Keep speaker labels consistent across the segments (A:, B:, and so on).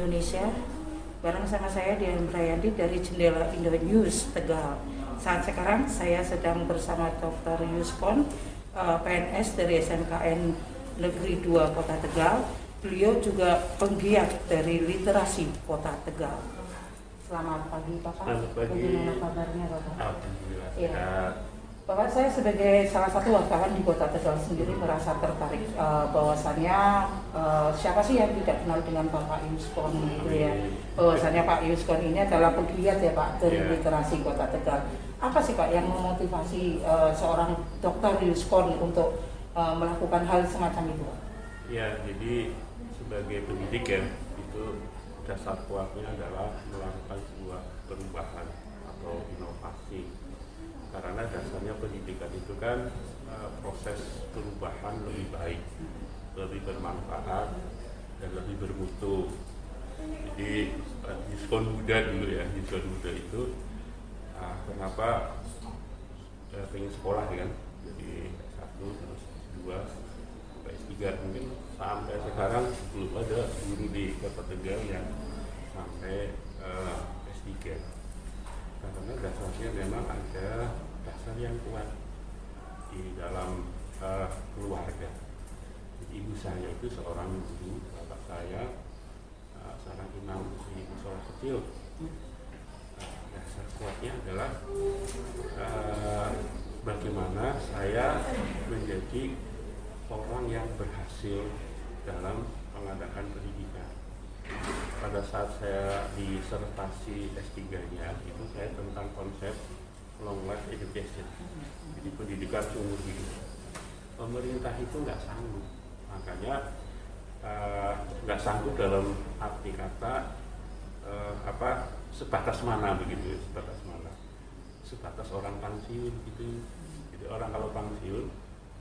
A: Indonesia. Bareng sama saya Dian Brayandi dari Jendela Indo News Tegal. Saat sekarang saya sedang bersama Dr. Yuskon, PNS dari SMKN Negeri 2 Kota Tegal. Beliau juga penggiat dari literasi Kota Tegal. Selamat pagi Bapak.
B: Selamat pagi.
A: Bagaimana kabarnya Bapak?
B: Alhamdulillah.
A: Ya. Bapak, saya sebagai salah satu wartawan di Kota Tegal sendiri merasa tertarik bahwasannya siapa sih yang tidak kenal dengan Bapak Yuskon gitu ya. Bahwasannya Pak Yuskon ini adalah penggiat ya Pak dari literasi Kota Tegal. Apa sih Pak yang memotivasi seorang Dr. Yuskon untuk melakukan hal semacam itu Pak?
B: Ya, jadi sebagai pendidik ya, itu dasar kuatnya adalah melakukan sebuah perubahan atau inovasi. Karena dasarnya pendidikan itu kan proses perubahan lebih baik, lebih bermanfaat, dan lebih bermutu. Jadi Yuskon muda dulu ya, Yuskon muda itu kenapa pengen sekolah kan, jadi S1 terus S2 sampai S3, mungkin sampai sekarang belum ada guru di Kota Tegal yang sampai S3. Karena dasarnya memang ada dasar yang kuat di dalam keluarga. Jadi ibu saya itu seorang guru, bapak saya seorang imam di musola kecil. Dasar kuatnya adalah bagaimana saya menjadi orang yang berhasil dalam mengadakan pendidikan. Pada saat saya disertasi S3-nya, itu saya tentang konsep long life education, jadi pendidikan seumur hidup. Pemerintah itu nggak sanggup, makanya nggak sanggup dalam arti kata sebatas mana begitu, sebatas orang pensiun gitu. Jadi orang kalau pensiun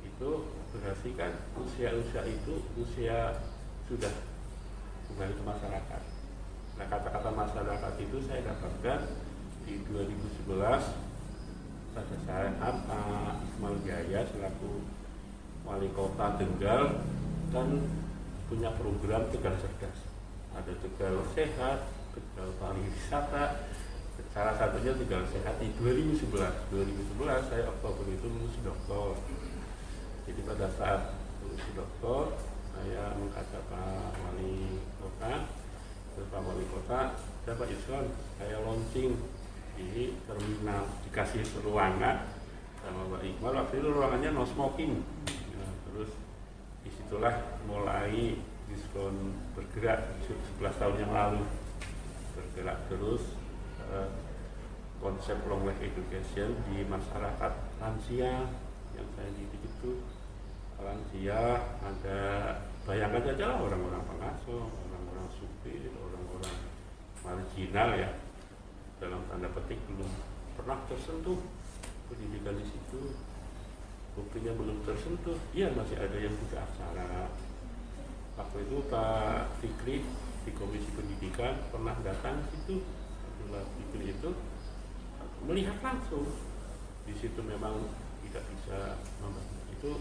B: itu berarti kan usia itu usia sudah kembali ke masyarakat. Nah, kata-kata masyarakat itu saya dapatkan di 2011 pada saat Pak Ismail Jaya selaku wali kota Tegal kan punya program Tegal Cerdas. Ada Tegal Sehat, Tegal Pariwisata, salah satunya Tegal Sehat di 2011 saya Oktober itu lulus doktor. Jadi pada saat lulus doktor saya mengajak Pak Wali Kota, Pak Wali Kota, Pak Yuskon, saya launching di terminal, dikasih ruangan sama Pak Iqbal. Waktu itu ruangannya no smoking. Nah, terus disitulah mulai Yuskon bergerak 11 tahun yang lalu, bergerak terus konsep long life education di masyarakat lansia yang saya didik itu. Lansia ada, bayangkan saja lah orang-orang pengasuh, orang-orang supir, orang-orang marginal ya, dalam tanda petik belum pernah tersentuh pendidikan di situ. Buktinya belum tersentuh, iya masih ada yang buta aksara. Waktu itu Pak Fikri di Komisi Pendidikan pernah datang situ, Pak Fikri itu melihat langsung di situ memang tidak bisa membantu. Itu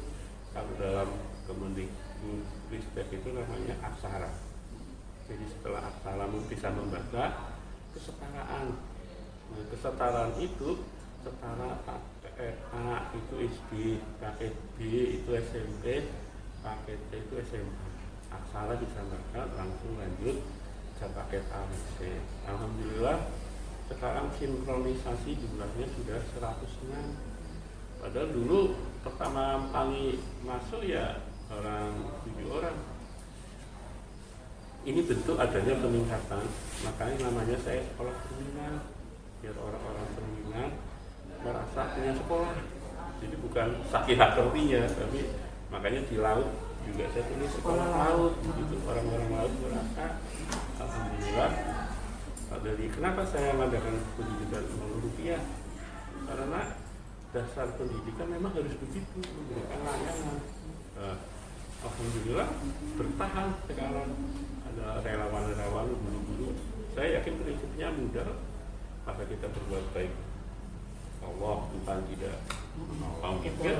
B: kalau dalam Kemendikbudristek itu namanya aksara. Jadi setelah aksara bisa membaca, kesetaraan. Nah, kesetaraan itu setara paket A itu SD, paket B itu SMP, paket C itu SMA. Aksara bisa baca langsung lanjut ke paket A dan C. Alhamdulillah sekarang sinkronisasi jumlahnya sudah 106. Padahal dulu pertama kali masuk ya 7 orang. Ini bentuk adanya peningkatan, makanya namanya saya sekolah terminal, biar orang-orang terminal merasa punya sekolah. Jadi bukan sakit artinya, tapi makanya di laut juga saya tulis sekolah laut, gitu. Orang-orang laut merasa alhamdulillah. Dari kenapa saya mengadakan pendidikan Rp0 karena dasar pendidikan memang harus begitu, memberikan layanan. Alhamdulillah bertahan sekarang, ada relawan-relawan, guru-guru. Saya yakin prinsipnya mudah, maka kita berbuat baik. Allah Tuhan tidak mau kita,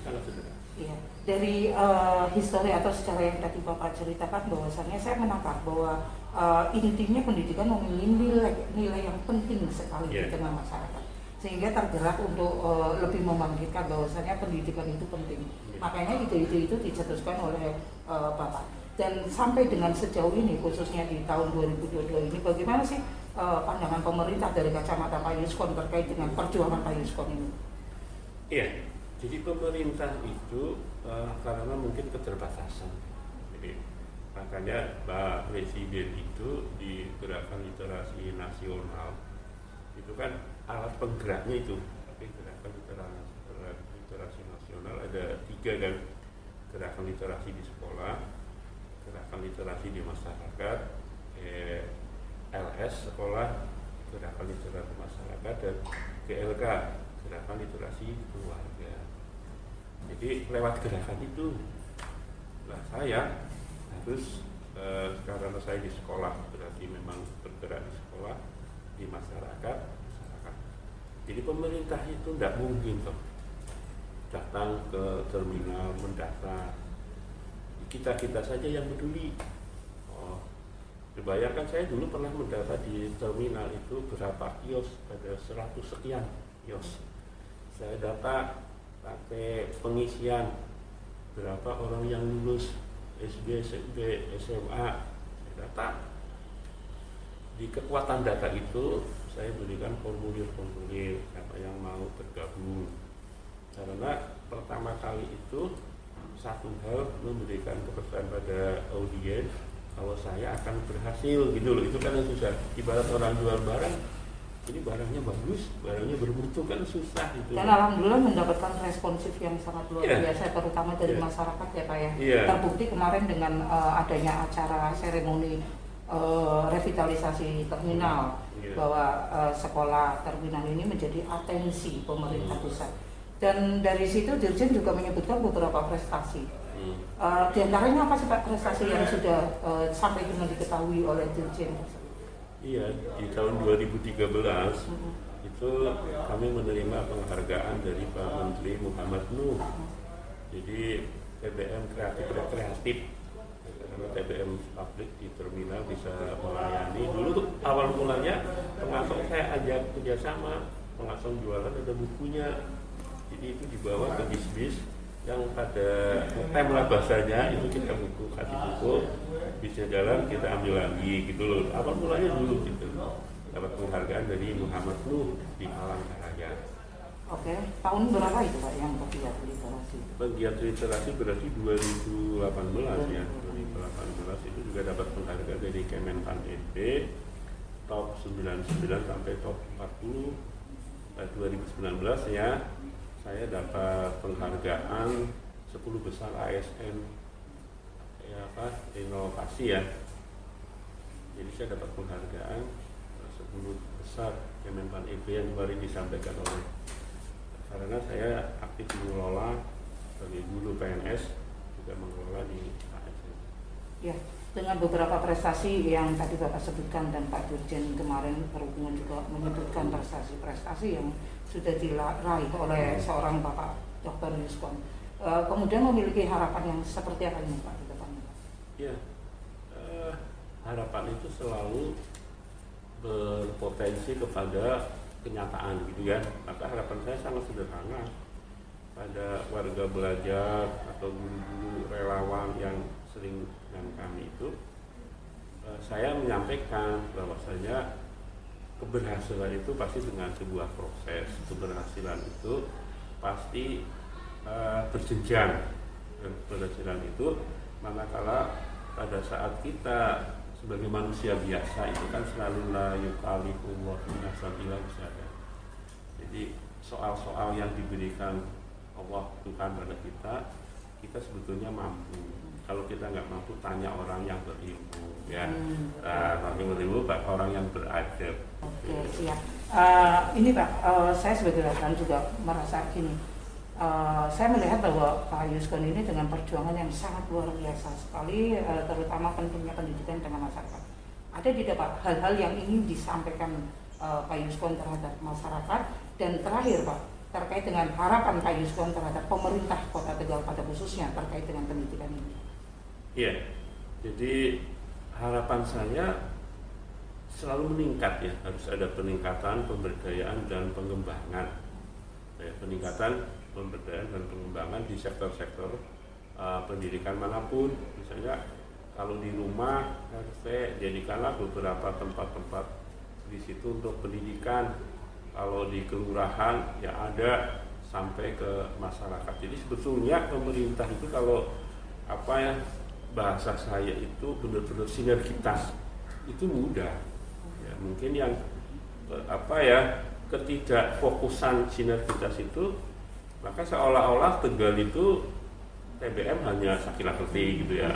B: sangat sederhana.
A: Iya. Dari histori atau secara yang tadi Bapak ceritakan bahwasannya saya menangkap bahwa intinya pendidikan memiliki nilai yang penting sekali di tengah masyarakat, sehingga tergerak untuk lebih membangkitkan bahwasanya pendidikan itu penting. Makanya ide-ide itu dicetuskan oleh Bapak. Dan sampai dengan sejauh ini, khususnya di tahun 2022 ini, bagaimana sih pandangan pemerintah dari kacamata Pak Yuskon terkait dengan perjuangan Pak Yuskon ini?
B: Iya, jadi pemerintah itu karena mungkin keterbatasan. Jadi, makanya Pak Presiden itu di Gerakan Literasi Nasional itu kan alat penggeraknya itu. Tapi Gerakan Literasi Nasional ada 3 kan, gerakan literasi di sekolah, gerakan literasi di masyarakat, LS sekolah, gerakan literasi masyarakat, dan GLK, gerakan literasi keluarga. Jadi lewat gerakan itu, nah saya harus karena saya di sekolah, berarti memang bergerak di sekolah, di masyarakat. Jadi pemerintah itu tidak mungkin datang ke terminal mendata. Kita saja yang peduli. Dibayangkan saya dulu pernah mendata di terminal itu berapa kios, ada 100 sekian kios. Saya data pakai pengisian berapa orang yang lulus SD, SMP, SMA. Saya data. Di kekuatan data itu saya berikan formulir-formulir siapa yang mau bergabung. Karena pertama kali itu satu hal memberikan kepercayaan pada audiens kalau saya akan berhasil gitu loh. Itu kan yang susah. Ibarat orang jual barang, ini barangnya bagus, barangnya bermutu kan susah gitu.
A: Dan alhamdulillah mendapatkan responsif yang sangat luar biasa, terutama dari masyarakat ya Pak ya. Terbukti kemarin dengan adanya acara seremoni revitalisasi terminal, bahwa sekolah terminal ini menjadi atensi pemerintah pusat. Dan dari situ Dirjen juga menyebutkan beberapa prestasi. Di antaranya apa sih Pak prestasi yang sudah sampai dengan diketahui oleh Dirjen?
B: Iya, di tahun 2013 itu kami menerima penghargaan dari Pak Menteri Muhammad Nuh. Jadi TBM kreatif, karena TBM publik di terminal bisa melayani. Dulu tuh awal mulanya pengasong saya ajak kerjasama, pengasong jualan ada bukunya. Jadi itu dibawa ke bis-bis yang pada tem lah bahasanya, itu kita buku, kasih buku, bisa jalan kita ambil lagi gitu loh. Awal mulanya dulu gitu, dapat penghargaan dari Muhammad Nuh di Palangkaraya.
A: Oke, tahun berapa itu Pak yang pegiat literasi?
B: Pegiat literasi berarti 2018 ya, 2018 itu juga dapat penghargaan dari Kemenpan NB, top 99 sampai top 40. 2019 ya, saya dapat penghargaan 10 besar ASN inovasi ya. Jadi saya dapat penghargaan 10 besar Kemenpan EB yang kemarin disampaikan oleh, karena saya aktif mengelola sebagai guru PNS, juga mengelola di ASN.
A: Ya, dengan beberapa prestasi yang tadi Bapak sebutkan dan Pak Dirjen kemarin perhubungan juga menyebutkan prestasi-prestasi yang sudah diraih oleh seorang Bapak Dr. Yuskon, kemudian memiliki harapan yang seperti apa ini Pak di depannya?
B: Ya, harapan itu selalu berpotensi kepada kenyataan gitu ya. Maka harapan saya sangat sederhana pada warga belajar atau guru-guru relawan yang sering dengan kami itu, saya menyampaikan bahwasanya keberhasilan itu pasti dengan sebuah proses. Keberhasilan itu pasti berjenjang. Dan keberhasilan itu manakala pada saat kita sebagai manusia biasa itu kan selalu la yukalifullah nafsan illa wus'aha. Jadi soal-soal yang diberikan Allah Tuhan pada kita sebetulnya mampu. Kalau kita nggak mampu, tanya orang yang berilmu ya. Orang yang berilmu, orang yang beradab.
A: Oke, siap. Ini Pak, saya sebagai rekan juga merasa gini. Saya melihat bahwa Pak Yuskon ini dengan perjuangan yang sangat luar biasa sekali, terutama pentingnya pendidikan dengan masyarakat. Ada tidak Pak hal-hal yang ingin disampaikan Pak Yuskon terhadap masyarakat? Dan terakhir Pak, terkait dengan harapan Pak Yuskon terhadap pemerintah Kota Tegal pada khususnya terkait dengan pendidikan ini.
B: Iya, jadi harapan saya selalu meningkat ya, harus ada peningkatan pemberdayaan dan pengembangan. Peningkatan pemberdayaan dan pengembangan di sektor-sektor pendidikan manapun. Misalnya kalau di rumah RT jadikanlah beberapa tempat-tempat di situ untuk pendidikan. Kalau di kelurahan ya ada sampai ke masyarakat. Jadi sebetulnya pemerintah itu kalau bahasa saya itu benar-benar sinergitas itu mudah. Ya, mungkin yang ketidakfokusan sinergitas itu, maka seolah-olah Tegal itu TBM hanya Sakila-Kerti gitu ya.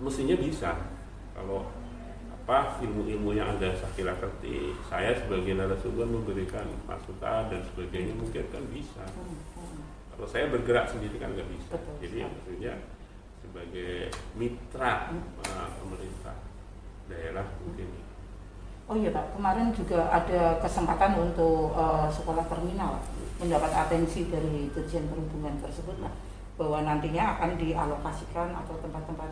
B: Mestinya bisa kalau ilmu-ilmu yang ada Sakila-Kerti, saya sebagai narasumber memberikan masukan dan sebagainya mungkin kan bisa. Kalau saya bergerak sendiri kan nggak bisa. Jadi maksudnya sebagai mitra pemerintah daerah mungkin.
A: Oh iya Pak, kemarin juga ada kesempatan untuk sekolah terminal mendapat atensi dari Dirjen Perhubungan tersebut Pak, bahwa nantinya akan dialokasikan atau tempat-tempat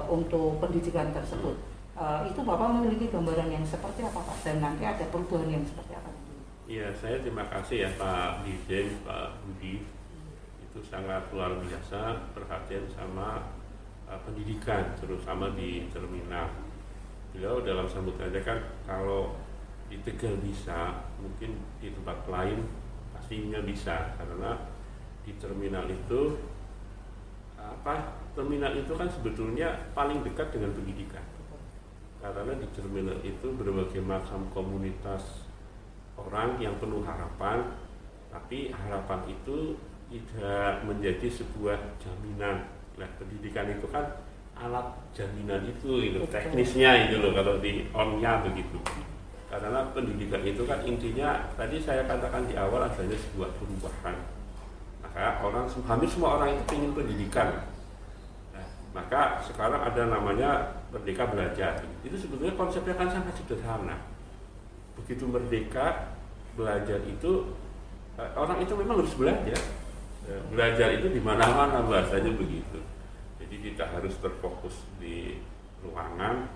A: untuk pendidikan tersebut. Itu Bapak memiliki gambaran yang seperti apa Pak, dan nanti ada perubahan yang seperti apa?
B: Iya, saya terima kasih ya Pak Dirjen, Pak Budi, itu sangat luar biasa perhatian sama pendidikan, terutama di terminal. Beliau dalam sambutannya kan kalau di Tegal bisa, mungkin di tempat lain pastinya bisa, karena di terminal itu terminal itu kan sebetulnya paling dekat dengan pendidikan. Karena di terminal itu berbagai macam komunitas orang yang penuh harapan, tapi harapan itu tidak menjadi sebuah jaminan. Nah, pendidikan itu kan alat jaminan itu teknisnya itu loh, kalau di on-nya begitu. Karena pendidikan itu kan intinya tadi saya katakan di awal adanya sebuah perubahan. Maka hampir semua orang itu ingin pendidikan. Nah, maka sekarang ada namanya Merdeka Belajar. Itu sebetulnya konsepnya kan sangat sederhana. Begitu merdeka belajar itu, orang itu memang harus belajar. Belajar itu di mana-mana, bahasanya begitu. Jadi tidak harus terfokus di ruangan,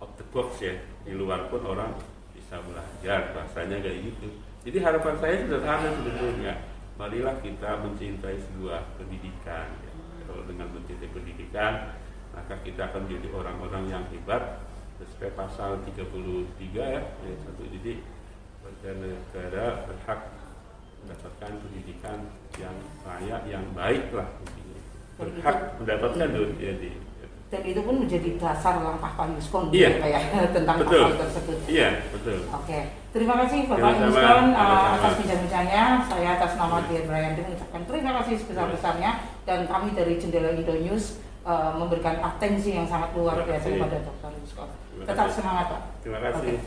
B: out the box ya. Di luar pun orang bisa belajar, bahasanya kayak gitu. Jadi harapan saya sederhana sebetulnya. Marilah kita mencintai sebuah pendidikan. Ya. Kalau dengan mencintai pendidikan, maka kita akan menjadi orang-orang yang hebat. Sesuai pasal 33 ya, ayat 1. Jadi warga negara berhak mendapatkan pendidikan yang layak, yang baik lah. Berhak mendapatkan jadi.
A: Dan itu pun menjadi dasar langkah Pak Yuskon tentang
B: betul.
A: pasal tersebut.
B: Iya, betul.
A: Oke, terima kasih Bapak Yuskon atas bincang-bincangnya. Saya atas nama Dian Rayanti mengucapkan terima kasih sebesar-besarnya, dan kami dari Jendela Indo News memberikan atensi yang sangat luar biasa kepada Dr. Yuskon. Tetap semangat Pak.
B: Terima kasih.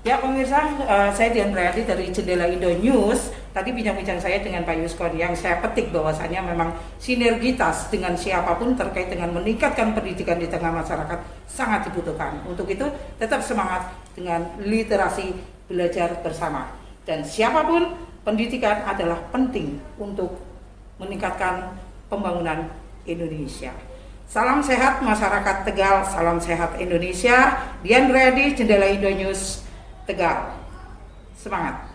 A: Ya pemirsa, saya Dian Rayanti dari Jendela Indo News. Tadi bincang-bincang saya dengan Pak Yuskon yang saya petik bahwasannya memang sinergitas dengan siapapun terkait dengan meningkatkan pendidikan di tengah masyarakat sangat dibutuhkan. Untuk itu tetap semangat dengan literasi belajar bersama. Dan siapapun, pendidikan adalah penting untuk meningkatkan pembangunan Indonesia. Salam sehat masyarakat Tegal, salam sehat Indonesia. Dian Rayanti, Jendela Indo News, Tegal. Semangat.